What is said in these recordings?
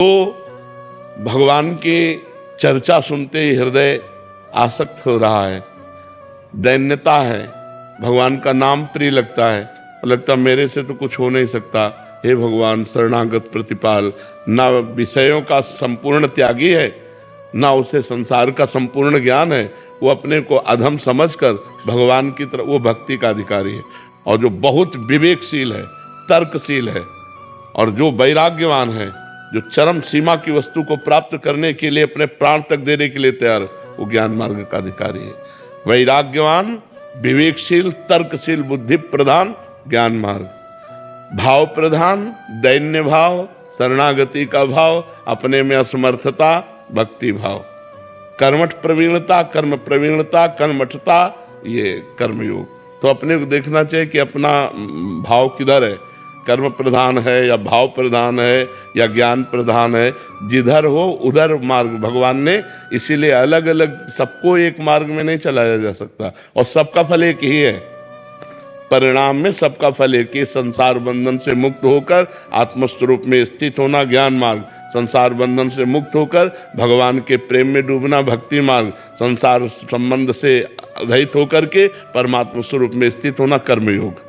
तो भगवान की चर्चा सुनते ही हृदय आसक्त हो रहा है, दैन्यता है, भगवान का नाम प्रिय लगता है, लगता मेरे से तो कुछ हो नहीं सकता। हे भगवान शरणागत प्रतिपाल, ना विषयों का संपूर्ण त्यागी है, ना उसे संसार का संपूर्ण ज्ञान है, वो अपने को अधम समझकर भगवान की तरफ वो भक्ति का अधिकारी है। और जो बहुत विवेकशील है, तर्कशील है और जो वैराग्यवान है, जो चरम सीमा की वस्तु को प्राप्त करने के लिए अपने प्राण तक देने के लिए तैयार, वो ज्ञान मार्ग का अधिकारी है। वैराग्यवान, विवेकशील, तर्कशील, बुद्धि प्रधान ज्ञान मार्ग, भाव प्रधान दैन्य भाव, शरणागति का भाव, अपने में असमर्थता भक्ति भाव, कर्मठ प्रवीणता, कर्म प्रवीणता, कर्मठता, ये कर्मयोग। तो अपने को देखना चाहिए कि अपना भाव किधर है, कर्म प्रधान है या भाव प्रधान है या ज्ञान प्रधान है। जिधर हो उधर मार्ग भगवान ने इसीलिए अलग अलग, सबको एक मार्ग में नहीं चलाया जा सकता और सबका फल एक ही है। परिणाम में सबका फल एक ही, संसार बंधन से मुक्त होकर आत्मस्वरूप में स्थित होना ज्ञान मार्ग, संसार बंधन से मुक्त होकर भगवान के प्रेम में डूबना भक्ति मार्ग, संसार संबंध से रहित होकर के परमात्मा स्वरूप में स्थित होना कर्मयोग।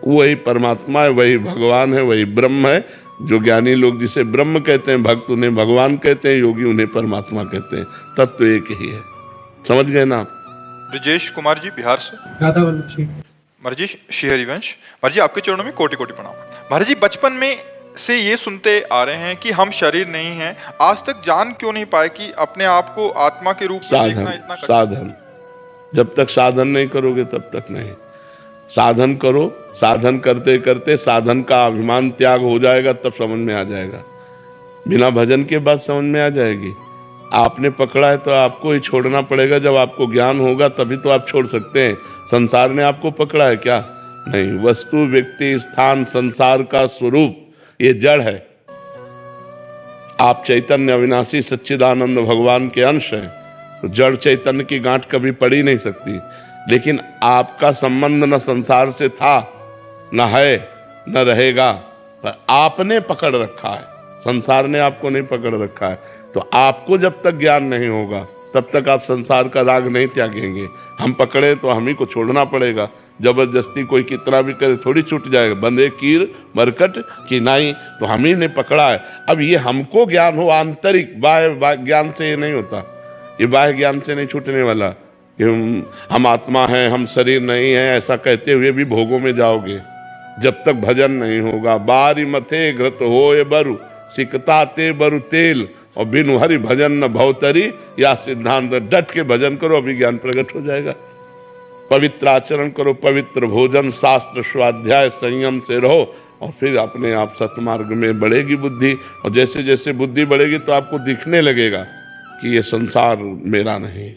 वही परमात्मा है, वही भगवान है, वही ब्रह्म है। जो ज्ञानी लोग जिसे ब्रह्म कहते हैं, भक्त उन्हें भगवान कहते हैं, योगी उन्हें परमात्मा कहते हैं। तत्व तो एक ही है। समझ गए ना आप? ब्रजेश कुमार जी बिहार से। राधा वल्लभ जी। महाराज जी श्री हरिवंश। महाराज जी आपके चरणों में कोटि कोटि प्रणाम। महाराज जी बचपन में से ये सुनते आ रहे हैं कि हम शरीर नहीं हैं, आज तक जान क्यों नहीं पाए कि अपने आप को आत्मा के रूप में देखना इतना कठिन? साधन, जब तक साधन नहीं करोगे तब तक नहीं। साधन करो, साधन करते करते साधन का अभिमान त्याग हो जाएगा, तब समझ में आ जाएगा। बिना भजन के बाद समझ में आ जाएगी। आपने पकड़ा है तो आपको ही छोड़ना पड़ेगा। जब आपको ज्ञान होगा तभी तो आप छोड़ सकते हैं। संसार ने आपको पकड़ा है क्या? नहीं। वस्तु, व्यक्ति, स्थान, संसार का स्वरूप ये जड़ है। आप चैतन्य अविनाशी सच्चिदानंद भगवान के अंश हैं, तो जड़ चैतन्य की गांठ कभी पड़ ही नहीं सकती। लेकिन आपका संबंध न संसार से था, न है, न रहेगा, पर आपने पकड़ रखा है। संसार ने आपको नहीं पकड़ रखा है। तो आपको जब तक ज्ञान नहीं होगा तब तक आप संसार का राग नहीं त्यागेंगे। हम पकड़े तो हम ही को छोड़ना पड़ेगा। जबरदस्ती कोई कितना भी करे थोड़ी छूट जाएगा। बंदे कीर मरकट की नाई, तो हम ही ने पकड़ा है। अब ये हमको ज्ञान हो आंतरिक, बाह्य ज्ञान से ये नहीं होता। ये बाह्य ज्ञान से नहीं छूटने वाला कि हम आत्मा हैं, हम शरीर नहीं हैं, ऐसा कहते हुए भी भोगों में जाओगे जब तक भजन नहीं होगा। बारी मथे घृत होए बरु, सिकता ते बरु तेल, और बिनु हरि भजन न भवतरी, या सिद्धांत। डट के भजन करो, अभी ज्ञान प्रकट हो जाएगा। पवित्र आचरण करो, पवित्र भोजन, शास्त्र स्वाध्याय, संयम से रहो, और फिर अपने आप सतमार्ग में बढ़ेगी बुद्धि। और जैसे जैसे बुद्धि बढ़ेगी तो आपको दिखने लगेगा कि ये संसार मेरा नहीं।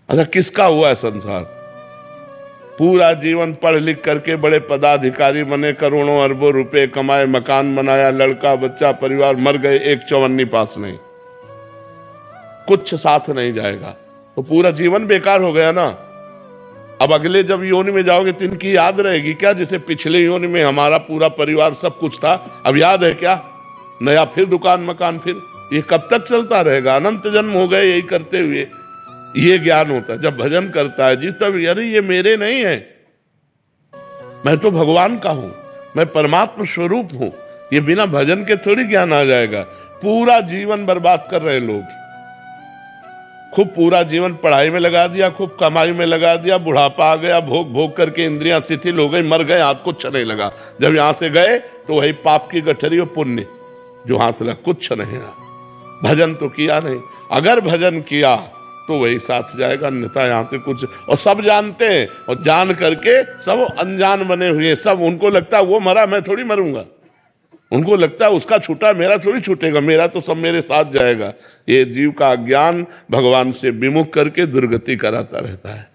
अच्छा, किसका हुआ है संसार? पूरा जीवन पढ़ लिख करके बड़े पदाधिकारी बने, करोड़ों अरबों रुपए कमाए, मकान बनाया, लड़का बच्चा परिवार, मर गए, एक चौवन्नी पास नहीं, कुछ साथ नहीं जाएगा, तो पूरा जीवन बेकार हो गया ना। अब अगले जब योनि में जाओगे तो इनकी याद रहेगी क्या? जैसे पिछले योनि में हमारा पूरा परिवार सब कुछ था, अब याद है क्या? नया फिर दुकान मकान, फिर ये कब तक चलता रहेगा? अनंत जन्म हो गए यही करते हुए। ये ज्ञान होता है जब भजन करता है जी, तब अरे ये मेरे नहीं है, मैं तो भगवान का हूं, मैं परमात्मा स्वरूप हूं। ये बिना भजन के थोड़ी ज्ञान आ जाएगा। पूरा जीवन बर्बाद कर रहे लोग, खूब पूरा जीवन पढ़ाई में लगा दिया, खूब कमाई में लगा दिया, बुढ़ापा आ गया, भोग भोग करके इंद्रियां शिथिल हो गई, मर गए, हाथ कुछ नहीं लगा। जब यहां से गए तो वही पाप की गठरी और पुण्य जो हाथ लगा, कुछ नहीं रहा। भजन तो किया नहीं। अगर भजन किया तो वही साथ जाएगा, अन्यथा यहाँ पे कुछ। और सब जानते हैं, और जान करके सब अनजान बने हुए, सब उनको लगता है वो मरा मैं थोड़ी मरूंगा, उनको लगता है उसका छूटा मेरा थोड़ी छूटेगा, मेरा तो सब मेरे साथ जाएगा। ये जीव का ज्ञान भगवान से विमुख करके दुर्गति कराता रहता है।